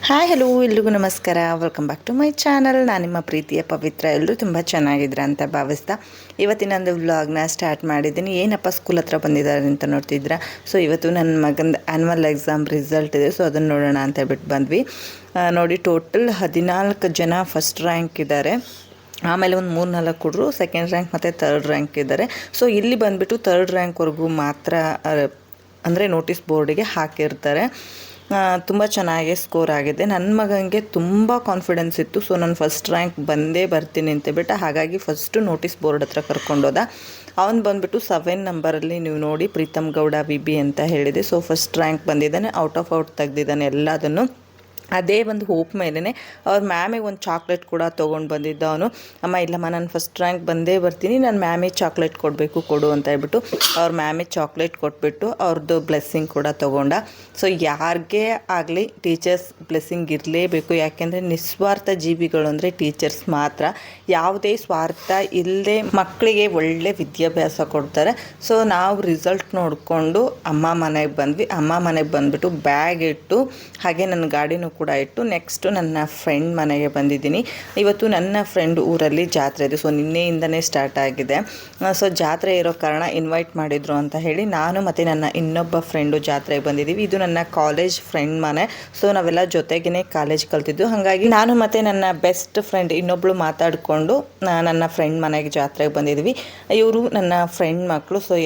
Hi hello ಎಲ್ರಿಗೂ ನಮಸ್ಕಾರ. Welcome back to my channel. ನಾನು ನಿಮ್ಮ ಪ್ರೀತಿಯ ಪವಿತ್ರ. ಎಲ್ಲರೂ ತುಂಬ ಚೆನ್ನಾಗಿದ್ರ ಅಂತ ಭಾವಿಸ್ತಾ ಇವತ್ತಿನೊಂದು ವ್ಲಾಗ್ನ ಸ್ಟಾರ್ಟ್ ಮಾಡಿದ್ದೀನಿ. ಏನಪ್ಪ ಸ್ಕೂಲ್ ಹತ್ರ ಬಂದಿದ್ದಾರೆ ಅಂತ ನೋಡ್ತಿದ್ರ. ಸೊ ಇವತ್ತು ನನ್ನ ಮಗಂದು ಆ್ಯನ್ಯುವಲ್ ಎಕ್ಸಾಮ್ ರಿಸಲ್ಟ್ ಇದೆ. ಸೊ ಅದನ್ನು ನೋಡೋಣ ಅಂತ ಹೇಳ್ಬಿಟ್ಟು ಬಂದ್ವಿ. ನೋಡಿ, ಟೋಟಲ್ 14 ಜನ ಫಸ್ಟ್ ರ್ಯಾಂಕ್ ಇದ್ದಾರೆ. ಆಮೇಲೆ ಒಂದು 3-4 ಹುಡುಗರು ಸೆಕೆಂಡ್ ರ್ಯಾಂಕ್ ಮತ್ತು ಥರ್ಡ್ ರ್ಯಾಂಕ್ ಇದ್ದಾರೆ. ಸೊ ಇಲ್ಲಿ ಬಂದುಬಿಟ್ಟು ಥರ್ಡ್ ರ್ಯಾಂಕ್ವರೆಗೂ ಮಾತ್ರ ಅಂದರೆ ನೋಟಿಸ್ ಬೋರ್ಡಿಗೆ ಹಾಕಿರ್ತಾರೆ. ತುಂಬ ಚೆನ್ನಾಗಿ ಸ್ಕೋರ್ ಆಗಿದೆ. ನನ್ನ ಮಗನಿಗೆ ತುಂಬ ಕಾನ್ಫಿಡೆನ್ಸ್ ಇತ್ತು. ಸೊ ನಾನು ಫಸ್ಟ್ ರ್ಯಾಂಕ್ ಬಂದೇ ಬರ್ತೀನಿ ಅಂತೇಳ್ಬಿಟ್ಟು ಹಾಗಾಗಿ ಫಸ್ಟು ನೋಟಿಸ್ ಬೋರ್ಡ್ ಹತ್ರ ಕರ್ಕೊಂಡೋದ. ಅವನು ಬಂದುಬಿಟ್ಟು 7 ನಂಬರಲ್ಲಿ ನೀವು ನೋಡಿ ಪ್ರೀತಮ್ ಗೌಡ VB ಅಂತ ಹೇಳಿದೆ. ಸೊ ಫಸ್ಟ್ ರ್ಯಾಂಕ್ ಬಂದಿದ್ದಾನೆ, ಔಟ್ ತೆಗೆದಿದ್ದಾನೆ ಎಲ್ಲದನ್ನು. ಅದೇ ಒಂದು ಹೋಪ್ ಮೇಲೇ ಅವ್ರ ಮ್ಯಾಮಿಗೆ ಒಂದು ಚಾಕ್ಲೇಟ್ ಕೂಡ ತೊಗೊಂಡು ಬಂದಿದ್ದ ಅವನು. ಅಮ್ಮ ಇಲ್ಲಮ್ಮ, ನಾನು ಫಸ್ಟ್ ರ್ಯಾಂಕ್ ಬಂದೇ ಬರ್ತೀನಿ, ನಾನು ಮ್ಯಾಮಿಗೆ ಚಾಕ್ಲೇಟ್ ಕೊಡು ಅಂತ ಹೇಳ್ಬಿಟ್ಟು ಅವ್ರ ಮ್ಯಾಮಿಗೆ ಚಾಕ್ಲೇಟ್ ಕೊಟ್ಬಿಟ್ಟು ಅವ್ರದ್ದು ಬ್ಲೆಸ್ಸಿಂಗ್ ಕೂಡ ತೊಗೊಂಡ. ಸೊ ಯಾರಿಗೇ ಆಗಲಿ ಟೀಚರ್ಸ್ ಬ್ಲೆಸ್ಸಿಂಗ್ ಇರಲೇಬೇಕು. ಯಾಕೆಂದರೆ ನಿಸ್ವಾರ್ಥ ಜೀವಿಗಳು ಅಂದರೆ ಟೀಚರ್ಸ್ ಮಾತ್ರ. ಯಾವುದೇ ಸ್ವಾರ್ಥ ಇಲ್ಲದೆ ಮಕ್ಕಳಿಗೆ ಒಳ್ಳೆ ವಿದ್ಯಾಭ್ಯಾಸ ಕೊಡ್ತಾರೆ. ಸೊ ನಾವು ರಿಸಲ್ಟ್ ನೋಡಿಕೊಂಡು ಅಮ್ಮ ಮನೆಗೆ ಬಂದ್ವಿ. ಅಮ್ಮ ಮನೆಗೆ ಬಂದುಬಿಟ್ಟು ಬ್ಯಾಗ್ ಇಟ್ಟು ಹಾಗೆ ನನ್ನ ಗಾಡಿನೂ ಕೂಡ ಇಟ್ಟು ನೆಕ್ಸ್ಟು ನನ್ನ ಫ್ರೆಂಡ್ ಮನೆಗೆ ಬಂದಿದ್ದೀನಿ. ಇವತ್ತು ನನ್ನ ಫ್ರೆಂಡ್ ಊರಲ್ಲಿ ಜಾತ್ರೆ ಇದೆ. ಸೊ ನಿನ್ನೆಯಿಂದನೇ ಸ್ಟಾರ್ಟ್ ಆಗಿದೆ. ಸೊ ಜಾತ್ರೆ ಇರೋ ಕಾರಣ ಇನ್ವೈಟ್ ಮಾಡಿದರು ಅಂತ ಹೇಳಿ ನಾನು ಮತ್ತು ನನ್ನ ಇನ್ನೊಬ್ಬ ಫ್ರೆಂಡು ಜಾತ್ರೆಗೆ ಬಂದಿದ್ದೀವಿ. ಇದು ನನ್ನ ಕಾಲೇಜ್ ಫ್ರೆಂಡ್ ಮನೆ. ಸೊ ನಾವೆಲ್ಲ ಜೊತೆಗೇ ಕಾಲೇಜ್ ಕಲ್ತಿದ್ದು. ಹಾಗಾಗಿ ನಾನು ಮತ್ತು ನನ್ನ ಬೆಸ್ಟ್ ಫ್ರೆಂಡ್ ಇನ್ನೊಬ್ಳು ಮಾತಾಡಿಕೊಂಡು ನನ್ನ ಫ್ರೆಂಡ್ ಮನೆಗೆ ಜಾತ್ರೆಗೆ ಬಂದಿದ್ವಿ. ಇವರು ನನ್ನ ಫ್ರೆಂಡ್ ಮಕ್ಕಳು. ಸೊ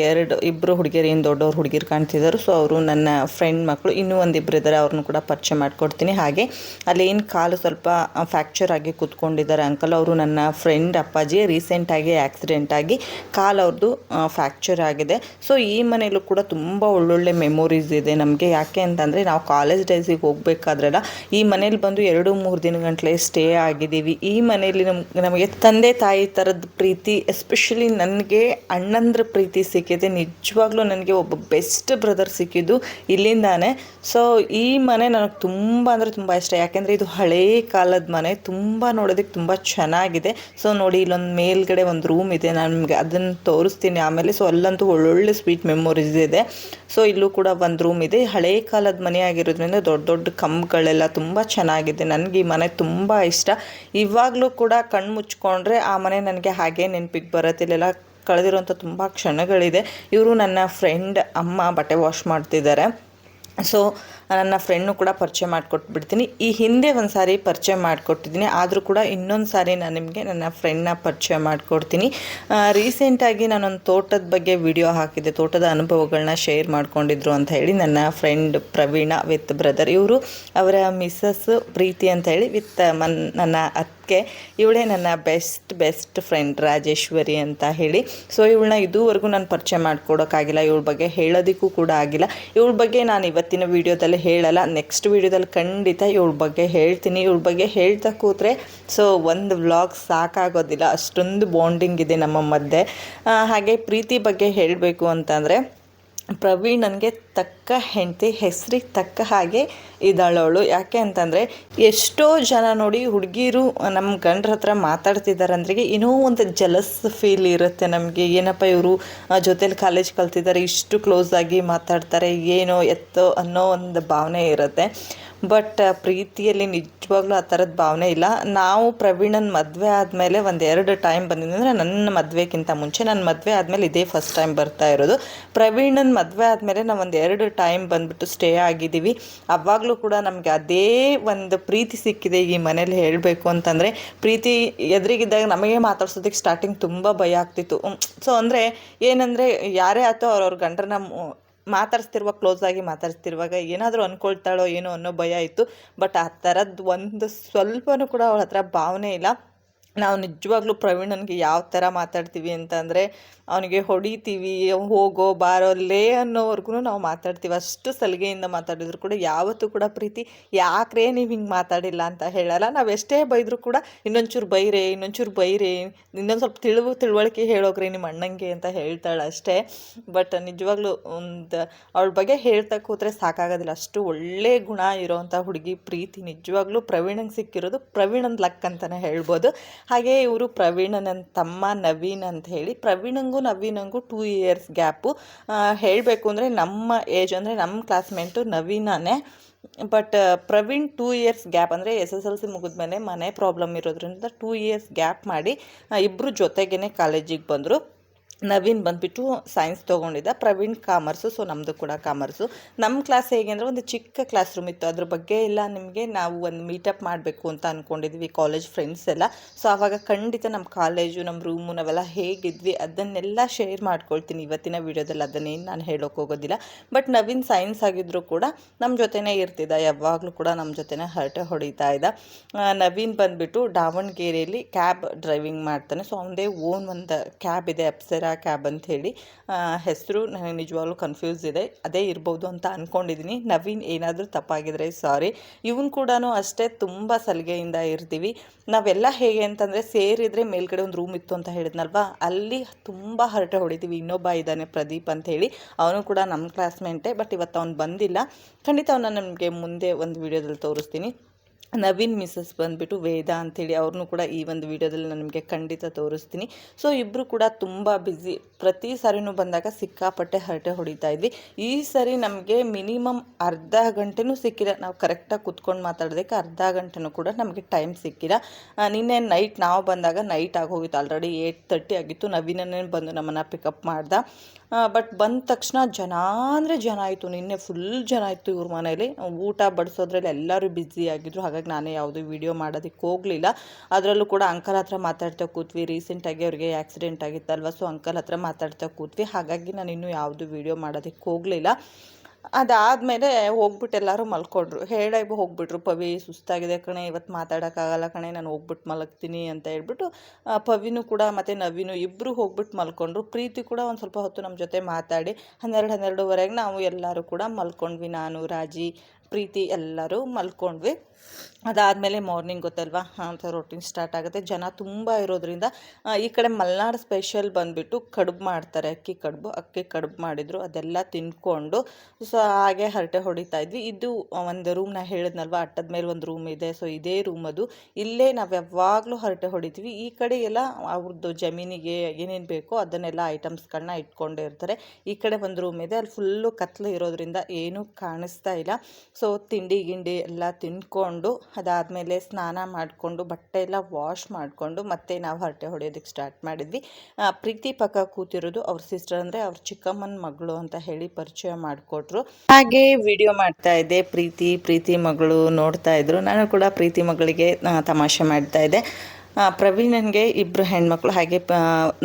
ಇಬ್ಬರು ಹುಡುಗಿಯರು, ಏನು ದೊಡ್ಡವ್ರು ಹುಡುಗಿರು ಕಾಣ್ತಿದ್ದಾರೆ. ಸೊ ಅವರು ನನ್ನ ಫ್ರೆಂಡ್ ಮಕ್ಕಳು. ಇನ್ನೂ ಒಂದಿಬ್ಬರು ಇದ್ದಾರೆ, ಅವ್ರನ್ನೂ ಕೂಡ ಪರಿಚಯ ಮಾಡಿಕೊಡ್ತೀನಿ. ಹಾಗೆ ಅಲ್ಲಿ ಏನು ಕಾಲು ಸ್ವಲ್ಪ ಫ್ರ್ಯಾಕ್ಚರ್ ಆಗಿ ಕೂತ್ಕೊಂಡಿದ್ದಾರೆ ಅಂಕಲ್. ಅವರು ನನ್ನ ಫ್ರೆಂಡ್ ಅಪ್ಪಾಜಿ. ರೀಸೆಂಟಾಗಿ ಆಕ್ಸಿಡೆಂಟ್ ಆಗಿ ಕಾಲು ಅವ್ರದ್ದು ಫ್ರ್ಯಾಕ್ಚರ್ ಆಗಿದೆ. ಸೊ ಈ ಮನೇಲೂ ಕೂಡ ತುಂಬ ಒಳ್ಳೊಳ್ಳೆ ಮೆಮೊರೀಸ್ ಇದೆ ನಮಗೆ. ಯಾಕೆ ಅಂತಂದರೆ ನಾವು ಕಾಲೇಜ್ ಡೇಸಿಗೆ ಹೋಗಬೇಕಾದ್ರೆಲ್ಲ ಈ ಮನೇಲಿ ಬಂದು 2-3 ದಿನಗಂಟಲೆ ಸ್ಟೇ ಆಗಿದ್ದೀವಿ. ಈ ಮನೆಯಲ್ಲಿ ನಮಗೆ ತಂದೆ ತಾಯಿ ಥರದ ಪ್ರೀತಿ, ಎಸ್ಪೆಷಲಿ ನನಗೆ ಅಣ್ಣಂದ್ರ ಪ್ರೀತಿ ಸಿಕ್ಕಿದೆ. ನಿಜವಾಗ್ಲೂ ನನಗೆ ಒಬ್ಬ ಬೆಸ್ಟ್ ಬ್ರದರ್ ಸಿಕ್ಕಿದ್ದು ಇಲ್ಲಿಂದಾನೆ. ಸೊ ಈ ಮನೆ ನನಗೆ ತುಂಬ ಅಂದರೆ ತುಂಬ ಇಷ್ಟ. ಯಾಕೆಂದರೆ ಇದು ಹಳೇ ಕಾಲದ ಮನೆ, ತುಂಬ ನೋಡೋದಕ್ಕೆ ತುಂಬ ಚೆನ್ನಾಗಿದೆ. ಸೊ ನೋಡಿ, ಇಲ್ಲೊಂದು ಮೇಲ್ಗಡೆ ಒಂದು ರೂಮ್ ಇದೆ, ನಾನು ನಿಮಗೆ ಅದನ್ನು ತೋರಿಸ್ತೀನಿ ಆಮೇಲೆ. ಸೊ ಅಲ್ಲಂತೂ ಒಳ್ಳೊಳ್ಳೆ ಸ್ವೀಟ್ ಮೆಮೊರೀಸ್ ಇದೆ. ಸೊ ಇಲ್ಲೂ ಕೂಡ ಒಂದು ರೂಮ್ ಇದೆ. ಹಳೇ ಕಾಲದ ಮನೆ ಆಗಿರೋದ್ರಿಂದ ದೊಡ್ಡ ದೊಡ್ಡ ಕಂಬಗಳೆಲ್ಲ ತುಂಬ ಚೆನ್ನಾಗಿದೆ. ನನಗೆ ಈ ಮನೆ ತುಂಬ ಇಷ್ಟ. ಇವಾಗಲೂ ಕೂಡ ಕಣ್ಣು ಮುಚ್ಕೊಂಡ್ರೆ ಆ ಮನೆ ನನಗೆ ಹಾಗೆ ನೆನಪಿಗೆ ಬರುತ್ತಿಲ್ಲೆಲ್ಲ ಕಳೆದಿರೋಂಥ ತುಂಬ ಕ್ಷಣಗಳಿದೆ. ಇವರು ನನ್ನ ಫ್ರೆಂಡ್ ಅಮ್ಮ ಬಟ್ಟೆ ವಾಶ್ ಮಾಡ್ತಿದ್ದಾರೆ. ಸೊ ನನ್ನ ಫ್ರೆಂಡ್ನು ಕೂಡ ಪರಿಚಯ ಮಾಡಿಕೊಟ್ಬಿಡ್ತೀನಿ. ಈ ಹಿಂದೆ ಒಂದು ಸಾರಿ ಪರಿಚಯ ಮಾಡಿಕೊಟ್ಟಿದ್ದೀನಿ, ಆದರೂ ಕೂಡ ಇನ್ನೊಂದು ಸಾರಿ ನಾನು ನಿಮಗೆ ನನ್ನ ಫ್ರೆಂಡ್ನ ಪರಿಚಯ ಮಾಡಿಕೊಡ್ತೀನಿ. ರೀಸೆಂಟಾಗಿ ನಾನೊಂದು ತೋಟದ ಬಗ್ಗೆ ವಿಡಿಯೋ ಹಾಕಿದ್ದೆ, ತೋಟದ ಅನುಭವಗಳನ್ನ ಶೇರ್ ಮಾಡ್ಕೊಂಡಿದ್ರು ಅಂತ ಹೇಳಿ ನನ್ನ ಫ್ರೆಂಡ್ ಪ್ರವೀಣ ವಿತ್ ಬ್ರದರ್. ಇವರು ಅವರ ಮಿಸ್ಸಸ್ ಪ್ರೀತಿ ಅಂತ ಹೇಳಿ ವಿತ್ ನನ್ನ ಅತ್ತಿಗೆ. ಇವಳೇ ನನ್ನ ಬೆಸ್ಟ್ ಫ್ರೆಂಡ್ ರಾಜೇಶ್ವರಿ ಅಂತ ಹೇಳಿ. ಸೊ ಇವಳನ್ನ ಇದುವರೆಗೂ ನಾನು ಪರಿಚಯ ಮಾಡಿಕೊಡೋಕ್ಕಾಗಿಲ್ಲ, ಇವಳ ಬಗ್ಗೆ ಹೇಳೋದಕ್ಕೂ ಕೂಡ ಆಗಿಲ್ಲ. ಇವಳ ಬಗ್ಗೆ ನಾನು ಇವತ್ತಿನ ವೀಡಿಯೋದಲ್ಲಿ ಹೇಳಲ್ಲ, ನೆಕ್ಸ್ಟ್ ವೀಡಿಯೋದಲ್ಲಿ ಖಂಡಿತ ಇವಳ ಬಗ್ಗೆ ಹೇಳ್ತೀನಿ. ಇವಳ ಬಗ್ಗೆ ಹೇಳ್ತಾ ಕೂತ್ರೆ ಸೊ ಒಂದು ವ್ಲಾಗ್ ಸಾಕಾಗೋದಿಲ್ಲ, ಅಷ್ಟೊಂದು ಬಾಂಡಿಂಗ್ ಇದೆ ನಮ್ಮ ಮಧ್ಯೆ. ಹಾಗೆ ಪ್ರೀತಿ ಬಗ್ಗೆ ಹೇಳಬೇಕು ಅಂತಂದರೆ ಪ್ರವೀಣ್ ನನಗೆ ತಕ್ಕ ಹೆಂಡತಿ, ಹೆಸರಿಗೆ ತಕ್ಕ ಹಾಗೆ ಇದ್ದಾಳವಳು. ಯಾಕೆ ಅಂತಂದರೆ ಎಷ್ಟೋ ಜನ ನೋಡಿ ಹುಡುಗಿರು ನಮ್ಮ ಗಂಡ್ರ ಹತ್ರ ಮಾತಾಡ್ತಿದ್ದಾರೆ ಅಂದ್ರೆ ಏನೋ ಒಂದು ಜಲಸ್ ಫೀಲ್ ಇರುತ್ತೆ ನಮಗೆ. ಏನಪ್ಪ ಇವರು ಜೊತೇಲಿ ಕಾಲೇಜ್ ಕಲ್ತಿದ್ದಾರೆ, ಇಷ್ಟು ಕ್ಲೋಸ್ ಆಗಿ ಮಾತಾಡ್ತಾರೆ, ಏನೋ ಎತ್ತೋ ಅನ್ನೋ ಒಂದು ಭಾವನೆ ಇರುತ್ತೆ. ಬಟ್ ಪ್ರೀತಿಯಲ್ಲಿ ನಿಜವಾಗ್ಲೂ ಆ ಥರದ ಭಾವನೆ ಇಲ್ಲ. ನಾವು ಪ್ರವೀಣನ ಮದುವೆ ಆದಮೇಲೆ 1-2 ಟೈಮ್ ಬಂದಿದ್ದೆ. ಅಂದರೆ ನನ್ನ ಮದುವೆಗಿಂತ ಮುಂಚೆ, ನನ್ನ ಮದುವೆ ಆದಮೇಲೆ ಇದೇ ಫಸ್ಟ್ ಟೈಮ್ ಬರ್ತಾ ಇರೋದು. ಪ್ರವೀಣನ ಮದುವೆ ಆದಮೇಲೆ ನಾವು 1-2 ಟೈಮ್ ಬಂದುಬಿಟ್ಟು ಸ್ಟೇ ಆಗಿದ್ದೀವಿ. ಆವಾಗಲೂ ಕೂಡ ನಮಗೆ ಅದೇ ಒಂದು ಪ್ರೀತಿ ಸಿಕ್ಕಿದೆ ಈ ಮನೇಲಿ. ಹೇಳಬೇಕು ಅಂತಂದರೆ ಪ್ರೀತಿ ಎದುರಿಗಿದ್ದಾಗ ನಮಗೆ ಮಾತಾಡ್ಸೋದಕ್ಕೆ ಸ್ಟಾರ್ಟಿಂಗ್ ತುಂಬ ಭಯ ಆಗ್ತಿತ್ತು. ಸೊ ಅಂದರೆ ಏನಂದರೆ ಯಾರೇ ಆಯ್ತು ಅವ್ರವ್ರ ಗಂಡರನ್ನ ಮಾತಾಡಿಸ್ತಿರುವಾಗ, ಕ್ಲೋಸ್ ಆಗಿ ಮಾತಾಡಿಸ್ತಿರುವಾಗ ಏನಾದರೂ ಅಂದ್ಕೊಳ್ತಾಳೋ ಏನೋ ಅನ್ನೋ ಭಯ ಇತ್ತು. ಬಟ್ ಆ ಥರದ್ದು ಒಂದು ಸ್ವಲ್ಪನೂ ಕೂಡ ಅವಳ ಹತ್ರ ಭಾವನೆ ಇಲ್ಲ. ನಾವು ನಿಜವಾಗ್ಲೂ ಪ್ರವೀಣನಿಗೆ ಯಾವ ಥರ ಮಾತಾಡ್ತೀವಿ ಅಂತಂದರೆ ಅವನಿಗೆ ಹೊಡಿತೀವಿ, ಹೋಗೋ ಬಾರೋ ಲೇ ಅನ್ನೋವರೆಗೂ ನಾವು ಮಾತಾಡ್ತೀವಿ. ಅಷ್ಟು ಸಲಿಗೆಯಿಂದ ಮಾತಾಡಿದ್ರು ಕೂಡ ಯಾವತ್ತೂ ಕೂಡ ಪ್ರೀತಿ ಯಾಕ್ರೇ ನೀವು ಹಿಂಗೆ ಮಾತಾಡಿಲ್ಲ ಅಂತ ಹೇಳಲ್ಲ. ನಾವು ಎಷ್ಟೇ ಬೈದರೂ ಕೂಡ ಇನ್ನೊಂಚೂರು ಬೈರೆ, ಇನ್ನೊಂದು ಸ್ವಲ್ಪ ತಿಳುವಳಿಕೆ ಹೇಳೋಗ್ರಿ ನಿಮ್ಮ ಅಣ್ಣಂಗೆ ಅಂತ ಹೇಳ್ತಾಳೆ ಅಷ್ಟೇ. ಬಟ್ ನಿಜವಾಗ್ಲೂ ಒಂದು ಅವಳ ಬಗ್ಗೆ ಹೇಳ್ತಾ ಕೂತ್ರೆ ಸಾಕಾಗೋದಿಲ್ಲ, ಅಷ್ಟು ಒಳ್ಳೆ ಗುಣ ಇರೋವಂಥ ಹುಡುಗಿ ಪ್ರೀತಿ. ನಿಜವಾಗ್ಲೂ ಪ್ರವೀಣಂಗೆ ಸಿಕ್ಕಿರೋದು ಪ್ರವೀಣನ ಲಕ್ ಅಂತಲೇ ಹೇಳ್ಬೋದು. ಹಾಗೆ ಇವರು ಪ್ರವೀಣನ ತಮ್ಮ ನವೀನ್ ಅಂತ ಹೇಳಿ. ಪ್ರವೀಣಂಗೂ ನವೀನಂಗೂ 2 ಇಯರ್ಸ್ ಗ್ಯಾಪು. ಹೇಳಬೇಕು ಅಂದರೆ ನಮ್ಮ ಏಜ್ ಅಂದರೆ ನಮ್ಮ ಕ್ಲಾಸ್ಮೇಟು ನವೀನನೇ. ಬಟ್ ಪ್ರವೀಣ್ 2 ಇಯರ್ಸ್ ಗ್ಯಾಪ್ ಅಂದರೆ SSLC ಮುಗಿದ್ಮೇಲೆ ಮನೆ ಪ್ರಾಬ್ಲಮ್ ಇರೋದ್ರಿಂದ 2 ಇಯರ್ಸ್ ಗ್ಯಾಪ್ ಮಾಡಿ ಇಬ್ಬರು ಜೊತೆಗೇ ಕಾಲೇಜಿಗೆ ಬಂದರು. ನವೀನ್ ಬಂದುಬಿಟ್ಟು ಸೈನ್ಸ್ ತೊಗೊಂಡಿದ್ದ, ಪ್ರವೀಣ್ ಕಾಮರ್ಸು. ಸೊ ನಮ್ಮದು ಕೂಡ ಕಾಮರ್ಸು. ನಮ್ಮ ಕ್ಲಾಸ್ ಹೇಗೆ ಅಂದರೆ ಒಂದು ಚಿಕ್ಕ ಕ್ಲಾಸ್ ರೂಮ್ ಇತ್ತು. ಅದ್ರ ಬಗ್ಗೆ ಎಲ್ಲ ನಿಮಗೆ ನಾವು ಒಂದು ಮೀಟಪ್ ಮಾಡಬೇಕು ಅಂತ ಅಂದ್ಕೊಂಡಿದ್ವಿ ಕಾಲೇಜ್ ಫ್ರೆಂಡ್ಸ್ ಎಲ್ಲ. ಸೊ ಆವಾಗ ಖಂಡಿತ ನಮ್ಮ ಕಾಲೇಜು, ನಮ್ಮ ರೂಮು, ನಾವೆಲ್ಲ ಹೇಗಿದ್ವಿ ಅದನ್ನೆಲ್ಲ ಶೇರ್ ಮಾಡ್ಕೊಳ್ತೀನಿ ಇವತ್ತಿನ ವೀಡಿಯೋದಲ್ಲಿ. ಅದನ್ನೇನು ನಾನು ಹೇಳೋಕೆ ಹೋಗೋದಿಲ್ಲ. ಬಟ್ ನವೀನ್ ಸೈನ್ಸ್ ಆಗಿದ್ದರೂ ಕೂಡ ನಮ್ಮ ಜೊತೆನೇ ಇರ್ತಿದ್ದ, ಯಾವಾಗಲೂ ಕೂಡ ನಮ್ಮ ಜೊತೆನೇ ಹರಟೆ ಹೊಡಿತಾ ಇದ್ದ. ನವೀನ್ ಬಂದುಬಿಟ್ಟು ದಾವಣಗೆರೆಯಲ್ಲಿ ಕ್ಯಾಬ್ ಡ್ರೈವಿಂಗ್ ಮಾಡ್ತಾನೆ. ಸೊ ಅವನದೇ ಓನ್ ಒಂದು ಕ್ಯಾಬ್ ಇದೆ, ಅಪ್ಸರಾ ಕ್ಯಾಬ್ ಅಂತ ಹೇಳಿ. ಹೆಸರು ನನಗೆ ನಿಜವಾಗ್ಲೂ ಕನ್ಫ್ಯೂಸ್ ಇದೆ, ಅದೇ ಇರ್ಬೋದು ಅಂತ ಅಂದ್ಕೊಂಡಿದ್ದೀನಿ. ನವೀನ್ ಏನಾದರೂ ತಪ್ಪಾಗಿದ್ರೆ ಸಾರಿ. ಇವನು ಕೂಡ ಅಷ್ಟೇ ತುಂಬ ಸಲಿಗೆಯಿಂದ ಇರ್ತೀವಿ. ನಾವೆಲ್ಲ ಹೇಗೆ ಅಂತಂದರೆ ಸೇರಿದರೆ ಮೇಲ್ಗಡೆ ಒಂದು ರೂಮ್ ಇತ್ತು ಅಂತ ಹೇಳಿದ್ನಲ್ವಾ, ಅಲ್ಲಿ ತುಂಬ ಹರಟೆ ಹೊಡಿತೀವಿ. ಇನ್ನೊಬ್ಬ ಇದ್ದಾನೆ ಪ್ರದೀಪ್ ಅಂತ ಹೇಳಿ, ಅವನು ಕೂಡ ನಮ್ಮ ಕ್ಲಾಸ್ಮೇಟೇ. ಬಟ್ ಇವತ್ತು ಅವ್ನು ಬಂದಿಲ್ಲ. ಖಂಡಿತ ಅವನ್ನ ನಮಗೆ ಮುಂದೆ ಒಂದು ವೀಡಿಯೋದಲ್ಲಿ ತೋರಿಸ್ತೀನಿ. ನವೀನ್ ಮಿಸ್ಸಸ್ ಬಂದುಬಿಟ್ಟು ವೇದ ಅಂಥೇಳಿ, ಅವ್ರನ್ನೂ ಕೂಡ ಈ ಒಂದು ವೀಡಿಯೋದಲ್ಲಿ ನಾನು ನಿಮಗೆ ಖಂಡಿತ ತೋರಿಸ್ತೀನಿ. ಸೊ ಇಬ್ಬರು ಕೂಡ ತುಂಬ ಬ್ಯುಸಿ. ಪ್ರತಿ ಸಾರಿನೂ ಬಂದಾಗ ಸಿಕ್ಕಾಪಟ್ಟೆ ಹರಟೆ ಹೊಡಿತಾ ಇದ್ವಿ. ಈ ಸರಿ ನಮಗೆ ಮಿನಿಮಮ್ ಅರ್ಧ ಗಂಟೆನೂ ಸಿಕ್ಕಿಲ್ಲ. ನಾವು ಕರೆಕ್ಟಾಗಿ ಕುತ್ಕೊಂಡು ಮಾತಾಡೋದಕ್ಕೆ ಅರ್ಧ ಗಂಟೆನೂ ಕೂಡ ನಮಗೆ ಟೈಮ್ ಸಿಕ್ಕಿಲ್ಲ. ನಿನ್ನೆ ನೈಟ್ ನಾವು ಬಂದಾಗ ನೈಟ್ ಆಗೋಗಿತ್ತು, ಆಲ್ರೆಡಿ 8:30 ಆಗಿತ್ತು. ನವೀನನ್ನೇ ಬಂದು ನಮ್ಮನ್ನು ಪಿಕಪ್ ಮಾಡ್ದ. ಬಟ್ ಬಂದ ತಕ್ಷಣ ಜನ ಅಂದರೆ ಜನ ಆಯಿತು. ನಿನ್ನೆ ಫುಲ್ ಜನ ಇತ್ತು ಇವ್ರ ಮನೇಲಿ. ಊಟ ಬಡಿಸೋದ್ರಲ್ಲಿ ಎಲ್ಲರೂ ಬ್ಯುಸಿ ಆಗಿದ್ರು. ಹಾಗಾಗಿ ನಾನೇ ಯಾವುದೂ ವೀಡಿಯೋ ಮಾಡೋದಕ್ಕೆ ಹೋಗಲಿಲ್ಲ. ಅದರಲ್ಲೂ ಕೂಡ ಅಂಕಲ್ ಹತ್ರ ಮಾತಾಡ್ತಾ ಕೂತ್ವಿ. ರೀಸೆಂಟಾಗಿ ಅವ್ರಿಗೆ ಆ್ಯಕ್ಸಿಡೆಂಟ್ ಆಗಿತ್ತಲ್ವ, ಸೊ ಅಂಕಲ್ ಹತ್ರ ಮಾತಾಡ್ತಾ ಕೂತ್ವಿ. ಹಾಗಾಗಿ ನಾನು ಇನ್ನೂ ಯಾವುದೂ ವೀಡಿಯೋ ಮಾಡೋದಕ್ಕೆ ಹೋಗಲಿಲ್ಲ. ಅದಾದಮೇಲೆ ಹೋಗ್ಬಿಟ್ಟು ಎಲ್ಲರೂ ಮಲ್ಕೊಂಡ್ರು. ಹೇಳೇ ಹೋಗ್ಬಿಟ್ರು, ಪವಿ ಸುಸ್ತಾಗಿದೆ ಕಣೆ, ಇವತ್ತು ಮಾತಾಡೋಕ್ಕಾಗಲ್ಲ ಕಣೆ, ನಾನು ಹೋಗ್ಬಿಟ್ಟು ಮಲಗ್ತೀನಿ ಅಂತ ಹೇಳ್ಬಿಟ್ಟು ಪವಿನೂ ಕೂಡ ಮತ್ತು ನವೀನು ಇಬ್ಬರು ಹೋಗ್ಬಿಟ್ಟು ಮಲ್ಕೊಂಡ್ರು. ಪ್ರೀತಿ ಕೂಡ ಒಂದು ಸ್ವಲ್ಪ ಹೊತ್ತು ನಮ್ಮ ಜೊತೆ ಮಾತಾಡಿ 12-12:30 ನಾವು ಎಲ್ಲರೂ ಕೂಡ ಮಲ್ಕೊಂಡ್ವಿ. ನಾನು, ರಾಜಿ, ಪ್ರೀತಿ ಎಲ್ಲರೂ ಮಲ್ಕೊಂಡ್ವಿ. ಅದಾದಮೇಲೆ ಮಾರ್ನಿಂಗ್ ಗೊತ್ತಲ್ವಾ ಅಂತ ರೊಟೀನ್ ಸ್ಟಾರ್ಟ್ ಆಗುತ್ತೆ. ಜನ ತುಂಬ ಇರೋದ್ರಿಂದ ಈ ಕಡೆ ಮಲೆನಾಡು ಸ್ಪೆಷಲ್ ಬಂದುಬಿಟ್ಟು ಕಡುಬು ಮಾಡ್ತಾರೆ, ಅಕ್ಕಿ ಕಡುಬು ಮಾಡಿದರು. ಅದೆಲ್ಲ ತಿನ್ಕೊಂಡು ಸೊ ಹಾಗೆ ಹರಟೆ ಹೊಡಿತಾ ಇದ್ವಿ. ಇದು ಒಂದು ರೂಮ್ ನಾನು ಹೇಳಿದ್ನಲ್ವ, ಅಟ್ಟದ ಮೇಲೆ ಒಂದು ರೂಮ್ ಇದೆ. ಸೊ ಇದೇ ರೂಮ್ ಅದು. ಇಲ್ಲೇ ನಾವು ಯಾವಾಗಲೂ ಹರಟೆ ಹೊಡಿತೀವಿ. ಈ ಕಡೆ ಎಲ್ಲ ಅವ್ರದ್ದು ಜಮೀನಿಗೆ ಏನೇನು ಬೇಕೋ ಅದನ್ನೆಲ್ಲ ಐಟಮ್ಸ್ಗಳನ್ನ ಇಟ್ಕೊಂಡೇ ಇರ್ತಾರೆ. ಈ ಕಡೆ ಒಂದು ರೂಮ್ ಇದೆ, ಅಲ್ಲಿ ಫುಲ್ಲು ಕತ್ಲು ಇರೋದ್ರಿಂದ ಏನೂ ಕಾಣಿಸ್ತಾ ಇಲ್ಲ. ಸೊ ತಿಂಡಿ ಗಿಂಡಿ ಎಲ್ಲ ತಿನ್ಕೊಂಡು ಅದಾದಮೇಲೆ ಸ್ನಾನ ಮಾಡಿಕೊಂಡು ಬಟ್ಟೆ ಎಲ್ಲ ವಾಶ್ ಮಾಡಿಕೊಂಡು ಮತ್ತೆ ನಾವು ಹರಟೆ ಹೊಡೆಯೋದಕ್ಕೆ ಸ್ಟಾರ್ಟ್ ಮಾಡಿದ್ವಿ. ಪ್ರೀತಿ ಪಕ್ಕ ಕೂತಿರೋದು ಅವ್ರ ಸಿಸ್ಟರ್, ಅಂದರೆ ಅವ್ರ ಚಿಕ್ಕಮ್ಮನ ಮಗಳು ಅಂತ ಹೇಳಿ ಪರಿಚಯ ಮಾಡಿಕೊಟ್ರು. ಹಾಗೆ ವಿಡಿಯೋ ಮಾಡ್ತಾ ಇದ್ದೆ. ಪ್ರೀತಿ ಮಗಳು ನೋಡ್ತಾ ಇದ್ರು. ನಾನು ಕೂಡ ಪ್ರೀತಿ ಮಗಳಿಗೆ ತಮಾಷೆ ಮಾಡ್ತಾ ಇದ್ದೆ. ಪ್ರವೀಣನ್ಗೆ 2 ಹೆಣ್ಮಕ್ಳು, ಹಾಗೆ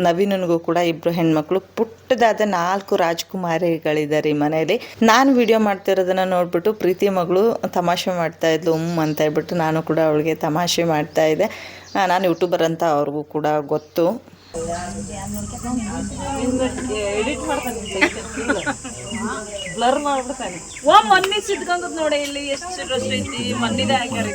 ನವೀನನಿಗೂ ಕೂಡ 2 ಹೆಣ್ಮಕ್ಳು. ಪುಟ್ಟದಾದ 4 ರಾಜ್ಕುಮಾರಿಗಳಿದ್ದಾರೆ ಈ ಮನೆಯಲ್ಲಿ. ನಾನು ವಿಡಿಯೋ ಮಾಡ್ತಿರೋದನ್ನು ನೋಡಿಬಿಟ್ಟು ಪ್ರೀತಿ ಮಗಳು ತಮಾಷೆ ಮಾಡ್ತಾಯಿದ್ಲು ಅಂತ ಹೇಳ್ಬಿಟ್ಟು ನಾನು ಕೂಡ ಅವಳಿಗೆ ತಮಾಷೆ ಮಾಡ್ತಾಯಿದ್ದೆ. ನಾನು ಯೂಟ್ಯೂಬರ್ ಅಂತ ಅವ್ರಿಗೂ ಕೂಡ ಗೊತ್ತು. ಎಡಿಟ್ ಬ್ಲರ್ ಮಾಡ್ಬಿಡ್ತಾನೆ. ಮೊನ್ನೆ ಸಿದ್ಕೊಂಡ್ ನೋಡಿ, ಇಲ್ಲಿ ಎಷ್ಟು ರಶ್ ಐತಿ, ಮೊನ್ನಿದೆ ಹಾಕ್ಯಾರ.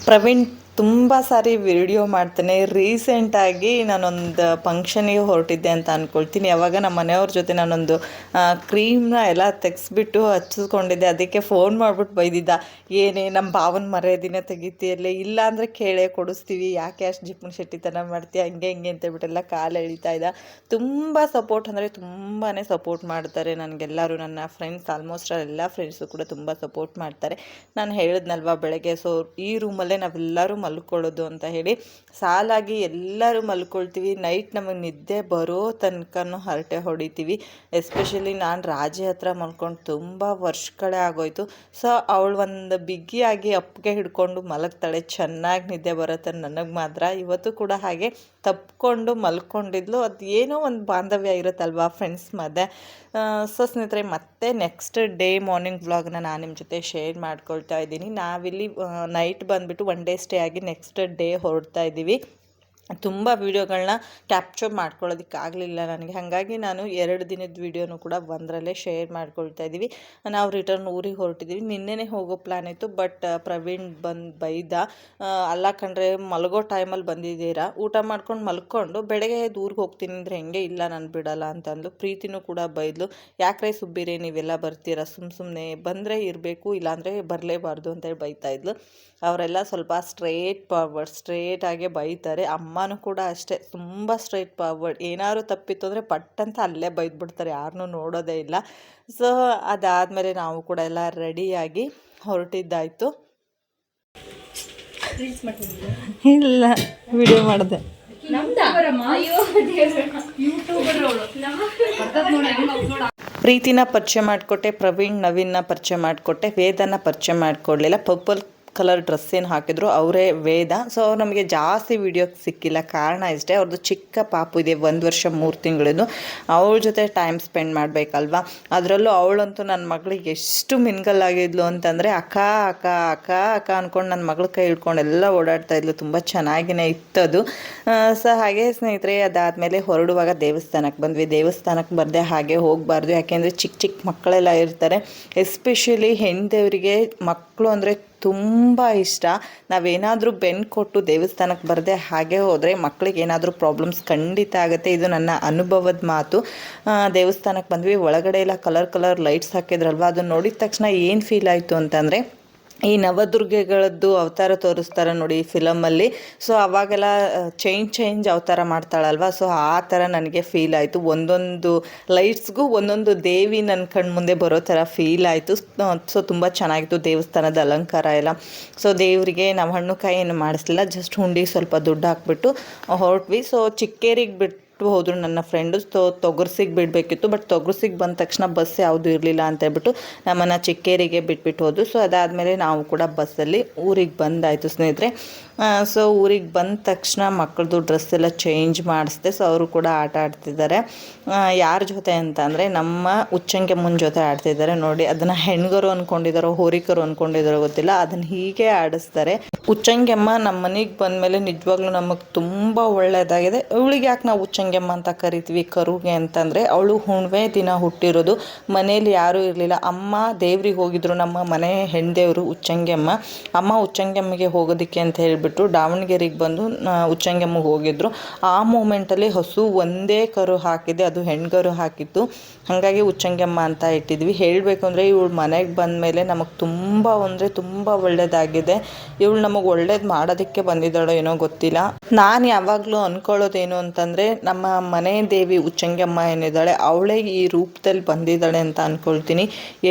ಪ್ರವೀಣ್ ತುಂಬ ಸಾರಿ ವಿಡಿಯೋ ಮಾಡ್ತಾನೆ. ರೀಸೆಂಟಾಗಿ ನಾನೊಂದು ಫಂಕ್ಷನಿಗೆ ಹೊರಟಿದ್ದೆ ಅಂತ ಅಂದ್ಕೊಳ್ತೀನಿ. ಯಾವಾಗ ನಮ್ಮ ಮನೆಯವ್ರ ಜೊತೆ ನಾನೊಂದು ಕ್ರೀಮ್ನ ಎಲ್ಲ ತೆಗೆಸ್ಬಿಟ್ಟು ಹಚ್ಚಿಸ್ಕೊಂಡಿದ್ದೆ. ಅದಕ್ಕೆ ಫೋನ್ ಮಾಡಿಬಿಟ್ಟು ಬೈದಿದ್ದ, ಏನೇ ನಮ್ಮ ಭಾವನ ಮರ್ಯಾದಿನ ತೆಗಿತೀಯಲ್ಲೇ, ಇಲ್ಲ ಅಂದರೆ ಕೇಳೇ ಕೊಡಿಸ್ತೀವಿ, ಯಾಕೆ ಅಷ್ಟು ಜಿಪ್ಪನ ಶೆಟ್ಟಿತನ ಮಾಡ್ತೀಯ, ಹಂಗೆ ಅಂತ ಹೇಳ್ಬಿಟ್ಟೆಲ್ಲ ಕಾಲು ಎಳಿತಾ ಇದ್ದ. ತುಂಬ ಸಪೋರ್ಟ್ ಅಂದರೆ ತುಂಬಾ ಸಪೋರ್ಟ್ ಮಾಡ್ತಾರೆ ನನಗೆಲ್ಲರೂ. ನನ್ನ ಫ್ರೆಂಡ್ಸ್ ಆಲ್ಮೋಸ್ಟ್ ಎಲ್ಲ ಫ್ರೆಂಡ್ಸು ಕೂಡ ತುಂಬ ಸಪೋರ್ಟ್ ಮಾಡ್ತಾರೆ. ನಾನು ಹೇಳಿದ್ನಲ್ವ ಬೆಳಗ್ಗೆ, ಸೊ ಈ ರೂಮಲ್ಲೇ ನಾವೆಲ್ಲರೂ ಮಲ್ಕೊಳ್ಳೋದು ಅಂತ ಹೇಳಿ ಸಾಲಾಗಿ ಎಲ್ಲರೂ ಮಲ್ಕೊಳ್ತೀವಿ. ನೈಟ್ ನಮಗೆ ನಿದ್ದೆ ಬರೋ ತನಕನೂ ಹರಟೆ ಹೊಡಿತೀವಿ. ಎಸ್ಪೆಷಲಿ ನಾನು ರಾಜಿ ಹತ್ರ ಮಲ್ಕೊಂಡು ತುಂಬ ವರ್ಷಗಳೇ ಆಗೋಯ್ತು. ಸೊ ಅವಳು ಒಂದು ಬಿಗಿಯಾಗಿ ಅಪ್ಪಿಗೆ ಹಿಡ್ಕೊಂಡು ಮಲಗ್ತಾಳೆ, ಚೆನ್ನಾಗಿ ನಿದ್ದೆ ಬರುತ್ತೆ ನನಗೆ ಮಾತ್ರ. ಇವತ್ತು ಕೂಡ ಹಾಗೆ ತಪ್ಪಿಕೊಂಡು ಮಲ್ಕೊಂಡಿದ್ಲು. ಅದು ಏನೋ ಒಂದು ಬಾಂಧವ್ಯ ಇರುತ್ತಲ್ವ ಫ್ರೆಂಡ್ಸ್ ಮಧ್ಯೆ. ಸೊ ಸ್ನೇಹಿತರೆ, ಮತ್ತೆ ನೆಕ್ಸ್ಟ್ ಡೇ ಮಾರ್ನಿಂಗ್ ವ್ಲಾಗ್ನ ನಾನು ನಿಮ್ಮ ಜೊತೆ ಶೇರ್ ಮಾಡ್ಕೊಳ್ತಾ ಇದ್ದೀನಿ. ನಾವಿಲ್ಲಿ ನೈಟ್ ಬಂದುಬಿಟ್ಟು 1 ಡೇ ಸ್ಟೇ ಆಗಿ ನೆಕ್ಸ್ಟ್ ಡೇ ಹೊರಡ್ತಾ ಇದ್ದೀವಿ. ತುಂಬ ವೀಡಿಯೋಗಳನ್ನ ಕ್ಯಾಪ್ಚರ್ ಮಾಡ್ಕೊಳ್ಳೋದಕ್ಕಾಗಲಿಲ್ಲ ನನಗೆ. ಹಾಗಾಗಿ ನಾನು 2 ದಿನದ ವೀಡಿಯೋನು ಕೂಡ ಒಂದರಲ್ಲೇ ಶೇರ್ ಮಾಡ್ಕೊಳ್ತಾ ಇದ್ದೀವಿ. ನಾವು ರಿಟರ್ನ್ ಊರಿಗೆ ಹೊರಟಿದ್ದೀವಿ. ನಿನ್ನೆನೇ ಹೋಗೋ ಪ್ಲ್ಯಾನ್ ಇತ್ತು, ಬಟ್ ಪ್ರವೀಣ್ ಬಂದು ಬೈದ, ಅಲ್ಲ ಕಣ್ರೆ ಮಲಗೋ ಟೈಮಲ್ಲಿ ಬಂದಿದ್ದೀರಾ, ಊಟ ಮಾಡ್ಕೊಂಡು ಮಲ್ಕೊಂಡು ಬೆಳಗ್ಗೆ ಊರಿಗೆ ಹೋಗ್ತೀನಿ ಅಂದರೆ ಹೆಂಗೆ, ಇಲ್ಲ ನಾನು ಬಿಡಲ್ಲ ಅಂತಂದು. ಪ್ರೀತಿನೂ ಕೂಡ ಬೈದ್ಲು, ಯಾಕ್ರೆ ಸುಬ್ಬಿರಿ ನೀವೆಲ್ಲ ಬರ್ತೀರಾ, ಸುಮ್ಮನೆ ಬಂದರೆ ಇರಬೇಕು, ಇಲ್ಲಾಂದರೆ ಬರಲೇಬಾರ್ದು ಅಂತೇಳಿ ಬೈತಾಯಿದ್ಲು. ಅವರೆಲ್ಲ ಸ್ವಲ್ಪ ಸ್ಟ್ರೇಟಾಗೆ ಬೈತಾರೆ. ಅಮ್ಮ ಅಮ್ಮನೂ ಕೂಡ ಅಷ್ಟೇ ತುಂಬ ಸ್ಟ್ರೈಟ್ ಫಾರ್ವರ್ಡ್. ಏನಾದ್ರು ತಪ್ಪಿತ್ತು ಅಂದರೆ ಪಟ್ ಅಂತ ಅಲ್ಲೇ ಬೈದ್ಬಿಡ್ತಾರೆ, ಯಾರನ್ನೂ ನೋಡೋದೇ ಇಲ್ಲ. ಸೊ ಅದಾದಮೇಲೆ ನಾವು ಕೂಡ ಎಲ್ಲ ರೆಡಿಯಾಗಿ ಹೊರಟಿದ್ದಾಯಿತು. ಇಲ್ಲ, ವಿಡಿಯೋ ಮಾಡಿದೆ. ಪ್ರೀತಿನ ಪರಿಚಯ ಮಾಡಿಕೊಟ್ಟೆ, ಪ್ರವೀಣ್ ನವೀನ್ನ ಪರಿಚಯ ಮಾಡಿಕೊಟ್ಟೆ, ವೇದನ ಪರಿಚಯ ಮಾಡಿಕೊಡ್ಲಿಲ್ಲ. ಪರ್ಪಲ್ ಕಲರ್ ಡ್ರೆಸ್ ಏನು ಹಾಕಿದ್ರು ಅವರೇ ವೇದ. ಸೊ ಅವ್ರು ನಮಗೆ ಜಾಸ್ತಿ ವಿಡಿಯೋಕ್ಕೆ ಸಿಕ್ಕಿಲ್ಲ, ಕಾರಣ ಇಷ್ಟೇ, ಅವ್ರದ್ದು ಚಿಕ್ಕ ಪಾಪು ಇದೆ, 1 ವರ್ಷ 3 ತಿಂಗಳದ್ದು. ಅವಳ ಜೊತೆ ಟೈಮ್ ಸ್ಪೆಂಡ್ ಮಾಡಬೇಕಲ್ವ. ಅದರಲ್ಲೂ ಅವಳಂತೂ ನನ್ನ ಮಗಳಿಗೆ ಎಷ್ಟು ಮಿಂಗಲ್ ಆಗಿದ್ಲು ಅಂತಂದರೆ ಅಕ್ಕ ಅಕ್ಕ ಅಕ್ಕ ಅಕ್ಕ ಅಂದ್ಕೊಂಡು ನನ್ನ ಮಗಳ ಕೈ ಹಿಡ್ಕೊಂಡು ಎಲ್ಲ ಓಡಾಡ್ತಾ ಇದ್ಲು. ತುಂಬ ಚೆನ್ನಾಗಿಯೇ ಇತ್ತದು. ಸೊ ಹಾಗೆ ಸ್ನೇಹಿತರೆ, ಅದಾದಮೇಲೆ ಹೊರಡುವಾಗ ದೇವಸ್ಥಾನಕ್ಕೆ ಬಂದ್ವಿ. ದೇವಸ್ಥಾನಕ್ಕೆ ಬರದೆ ಹಾಗೆ ಹೋಗಬಾರ್ದು, ಯಾಕೆಂದರೆ ಚಿಕ್ಕ ಚಿಕ್ಕ ಮಕ್ಕಳೆಲ್ಲ ಇರ್ತಾರೆ. ಎಸ್ಪೆಷಲಿ ಹೆಣ್ದೇವರಿಗೆ ಮಕ್ಕಳು ಅಂದರೆ ತುಂಬ ಇಷ್ಟ. ನಾವೇನಾದರೂ ಬೆನ್ನು ಕೊಟ್ಟು ದೇವಸ್ಥಾನಕ್ಕೆ ಬರದೆ ಹಾಗೆ ಹೋದರೆ ಮಕ್ಕಳಿಗೆ ಏನಾದರೂ ಪ್ರಾಬ್ಲಮ್ಸ್ ಖಂಡಿತ ಆಗುತ್ತೆ. ಇದು ನನ್ನ ಅನುಭವದ ಮಾತು. ದೇವಸ್ಥಾನಕ್ಕೆ ಬಂದ್ವಿ. ಒಳಗಡೆ ಎಲ್ಲ ಕಲರ್ ಲೈಟ್ಸ್ ಹಾಕಿದ್ರಲ್ವ, ಅದನ್ನು ನೋಡಿದ ತಕ್ಷಣ ಏನು ಫೀಲ್ ಆಯಿತು ಅಂತಂದರೆ, ಈ ನವದುರ್ಗೆಗಳದ್ದು ಅವತಾರ ತೋರಿಸ್ತಾರೆ ನೋಡಿ ಫಿಲಮಲ್ಲಿ. ಸೊ ಅವಾಗೆಲ್ಲ ಚೇಂಜ್ ಅವತಾರ ಮಾಡ್ತಾಳಲ್ವ. ಸೊ ಆ ಥರ ನನಗೆ ಫೀಲ್ ಆಯಿತು. ಒಂದೊಂದು ಲೈಟ್ಸ್ಗೂ ಒಂದೊಂದು ದೇವಿ ನನ್ನ ಕಣ್ಣು ಮುಂದೆ ಬರೋ ಥರ ಫೀಲ್ ಆಯಿತು. ಸೊ ತುಂಬ ಚೆನ್ನಾಗಿತ್ತು ದೇವಸ್ಥಾನದ ಅಲಂಕಾರ ಎಲ್ಲ. ಸೊ ದೇವರಿಗೆ ನಾವು ಹಣ್ಣು ಕಾಯಿ ಏನು ಮಾಡಿಸ್ಲಿಲ್ಲ, ಜಸ್ಟ್ ಹುಂಡಿ ಸ್ವಲ್ಪ ದುಡ್ಡು ಹಾಕ್ಬಿಟ್ಟು ಹೊರಟ್ವಿ. ಸೊ ಚಿಕ್ಕೇರಿಗೆ ಬಿಟ್ಟು ಹೋದರು ನನ್ನ ಫ್ರೆಂಡು. ತೊಗರ್ಸಿಗೆ ಬಿಡಬೇಕಿತ್ತು, ಬಟ್ ತೊಗರ್ಸಿಗೆ ಬಂದ ತಕ್ಷಣ ಬಸ್ ಯಾವುದೂ ಇರಲಿಲ್ಲ ಅಂತ ಹೇಳ್ಬಿಟ್ಟು ನಮ್ಮನ್ನು ಚಿಕ್ಕೇರಿಗೆ ಬಿಟ್ಬಿಟ್ಟು ಹೋದರು. ಸೊ ಅದಾದಮೇಲೆ ನಾವು ಕೂಡ ಬಸ್ಸಲ್ಲಿ ಊರಿಗೆ ಬಂದಾಯಿತು ಸ್ನೇಹಿತರೆ. ಸೊ ಊರಿಗೆ ಬಂದ ತಕ್ಷಣ ಮಕ್ಕಳದು ಡ್ರೆಸ್ ಎಲ್ಲ ಚೇಂಜ್ ಮಾಡಿಸ್ದೆ. ಸೊ ಅವರು ಕೂಡ ಆಟ ಆಡ್ತಿದ್ದಾರೆ. ಯಾರ ಜೊತೆ ಅಂತ ಅಂದರೆ ನಮ್ಮ ಉಚ್ಚಂಗೆಮ್ಮನ ಜೊತೆ ಆಡ್ತಿದ್ದಾರೆ ನೋಡಿ. ಅದನ್ನು ಹೆಣ್ಗರು ಅಂದ್ಕೊಂಡಿದ್ದಾರೋ ಹೋರಿಕರು ಅಂದ್ಕೊಂಡಿದ್ದಾರೋ ಗೊತ್ತಿಲ್ಲ, ಅದನ್ನು ಹೀಗೆ ಆಡಿಸ್ತಾರೆ. ಉಚ್ಚಂಗೆಮ್ಮ ನಮ್ಮ ಮನೆಗೆ ಬಂದಮೇಲೆ ನಿಜವಾಗ್ಲೂ ನಮಗೆ ತುಂಬ ಒಳ್ಳೆಯದಾಗಿದೆ. ಇವಳಿಗೆ ಯಾಕೆ ನಾವು ಉಚ್ಚಂಗೆಮ್ಮ ಅಂತ ಕರಿತೀವಿ ಕರುಗೆ ಅಂತಂದರೆ, ಅವಳು ಹುಣ್ಣಿಮೆ ದಿನ ಹುಟ್ಟಿರೋದು. ಮನೇಲಿ ಯಾರೂ ಇರಲಿಲ್ಲ. ಅಮ್ಮ ದೇವ್ರಿಗೆ ಹೋಗಿದ್ರು, ನಮ್ಮ ಮನೆ ಹೆಣ್ದೇವರು ಉಚ್ಚಂಗೆಮ್ಮ. ಅಮ್ಮ ಉಚ್ಚಂಗೆಮ್ಮಗೆ ಹೋಗೋದಕ್ಕೆ ಅಂತ ಹೇಳಿಬಿಟ್ಟು ದಾವಣಗೆರೆಗೆ ಬಂದು ಉಚ್ಚಂಗೆಮ್ಮಗೆ ಹೋಗಿದ್ರು. ಆ ಮೂಮೆಂಟಲ್ಲಿ ಹಸು ಒಂದೇ ಕರು ಹಾಕಿದೆ, ಅದು ಹೆಣ್ಗರು ಹಾಕಿತ್ತು. ಹಾಗಾಗಿ ಉಚ್ಚಂಗೆಮ್ಮ ಅಂತ ಇಟ್ಟಿದ್ವಿ. ಹೇಳಬೇಕು ಅಂದರೆ ಇವಳು ಮನೆಗೆ ಬಂದ ಮೇಲೆ ನಮಗೆ ತುಂಬ ಅಂದರೆ ತುಂಬ ಒಳ್ಳೆಯದಾಗಿದೆ. ಇವಳು ನಮಗೆ ಒಳ್ಳೇದು ಮಾಡೋದಕ್ಕೆ ಬಂದಿದ್ದಾಳೋ ಏನೋ ಗೊತ್ತಿಲ್ಲ. ನಾನು ಯಾವಾಗಲೂ ಅಂದ್ಕೊಳ್ಳೋದೇನು ಅಂತಂದರೆ, ನಮ್ಮ ಮನೆ ದೇವಿ ಉಚ್ಚಂಗೆಮ್ಮ ಏನಿದ್ದಾಳೆ ಅವಳೇ ಈ ರೂಪದಲ್ಲಿ ಬಂದಿದ್ದಾಳೆ ಅಂತ ಅಂದ್ಕೊಳ್ತೀನಿ.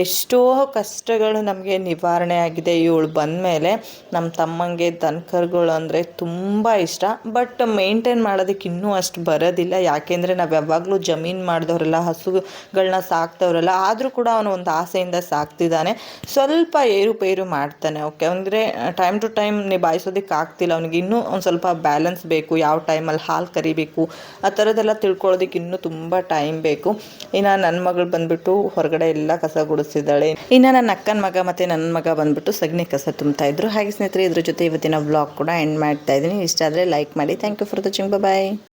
ಎಷ್ಟೋ ಕಷ್ಟಗಳು ನಮಗೆ ನಿವಾರಣೆ ಆಗಿದೆ ಇವಳು ಬಂದ ಮೇಲೆ. ನಮ್ಮ ತಮ್ಮಂಗೆ ದನಕರುಗಳು ಅಂದರೆ ತುಂಬ ಇಷ್ಟ, ಬಟ್ ಮೇಂಟೈನ್ ಮಾಡೋದಕ್ಕೆ ಇನ್ನೂ ಅಷ್ಟು ಬರೋದಿಲ್ಲ. ಯಾಕೆಂದರೆ ನಾವು ಯಾವಾಗಲೂ ಜಮೀನು ಮಾಡಿದವರೆಲ್ಲ, ಹಸುಗಳನ್ನ ಸಾಕ್ತವ್ರಲ್ಲ, ಆದರೂ ಕೂಡ ಅವನು ಒಂದು ಆಸೆಯಿಂದ ಸಾಕ್ತಿದ್ದಾನೆ. ಸ್ವಲ್ಪ ಏರುಪೇರು ಮಾಡ್ತಾನೆ. ಓಕೆ, ಅಂದರೆ ಟೈಮ್ ಟು ಟೈಮ್ ನಿಭಾಯಿಸೋದಕ್ಕೆ ಆಗ್ತಿಲ್ಲ ಅವನಿಗೆ. ಇನ್ನೂ ಒಂದು ಸ್ವಲ್ಪ ಬ್ಯಾಲೆನ್ಸ್ ಬೇಕು, ಯಾವ ಟೈಮಲ್ಲಿ ಹಾಲು ಕರಿಬೇಕು ಆ ಥರದ್ದೆಲ್ಲ ತಿಳ್ಕೊಳ್ಳೋದಕ್ಕೆ ಇನ್ನೂ ತುಂಬ ಟೈಮ್ ಬೇಕು. ಇನ್ನು ನನ್ನ ಮಗಳು ಬಂದುಬಿಟ್ಟು ಹೊರಗಡೆ ಎಲ್ಲ ಕಸ ಗುಡಿಸಿದ್ದಾಳೆ. ಇನ್ನು ನನ್ನ ಅಕ್ಕನ ಮಗ ಮತ್ತು ನನ್ನ ಮಗ ಬಂದುಬಿಟ್ಟು ಸಗಣಿ ಕಸ ತುಂಬ್ತಾ ಇದ್ರು. ಹಾಗೆ ಸ್ನೇಹಿತರೆ, ಇದ್ರ ಜೊತೆ ಇವತ್ತಿನ ವ್ಲಾಗ್ ಕೂಡ ಎಂಡ್ ಮಾಡ್ತಾ ಇದ್ದೀನಿ. ಇಷ್ಟ ಆದರೆ ಲೈಕ್ ಮಾಡಿ. Thank you for watching. Bye.